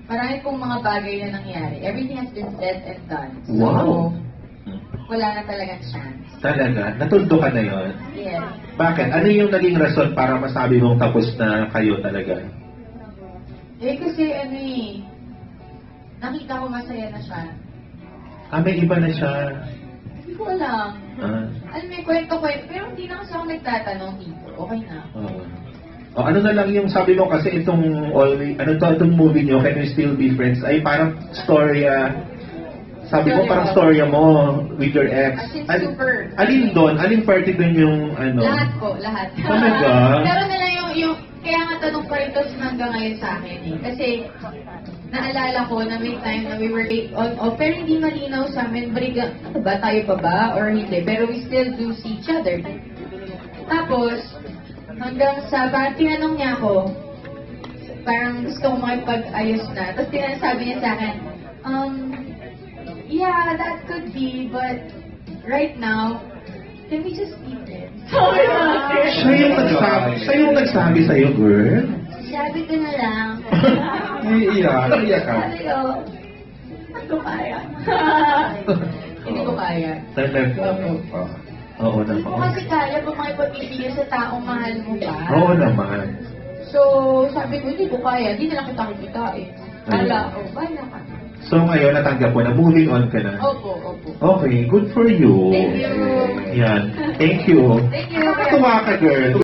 marami pong mga bagay na nangyari. Everything has been said and done. So, Wow! wala na talagang chance. Talaga? Natuldo ka na yon? Yes. Bakit? Ano yung naging rason para masabi mong tapos na kayo talaga? Eh, kasi nakita ko masaya na siya. May iba na siya. Hindi ko alam. Ah. Alam mo, kwento-kwento. Pero hindi na kasi ako nagtatanong dito. Okay na. Ano na lang yung sabi mo kasi itong itong movie nyo, Can We Still Be Friends, ay parang storya. Sabi mo parang storya mo with your ex. As in, super. Alin doon? Alin party doon yung Lahat po, lahat. Talaga? Pero na lang yung kaya nga tanong pa rin to hanggang ngayon sa akin eh. Kasi naalala ko na may time na we were on off, pero hindi malinaw sa amin, ano ba, tayo pa ba or hindi. Pero we still do see each other. Tapos, hanggang sa, parang tinanong niya ako, parang gusto ko makipag-ayos na. Tapos sabi niya sa akin, yeah, that could be, but right now, can we just be friends? Siya yung nagsabi sa'yo, girl? Sabi ko na lang. Iiyak ka. Sabi ko, hindi ko kaya. Hindi ko kaya. Talaga? Oo Hindi ko naman. kasi kaya kung makipag-ibigay sa taong mahal mo ba. Oo naman. So, sabi ko, hindi ko kaya. Hindi na lang kita kikitain. Kala, bahala ka. So ngayon, natanggap mo na, moving on ka na. Opo. Okay, good for you. Thank you. Yan. Thank you. Thank you. Nakakatuwa ka, girl.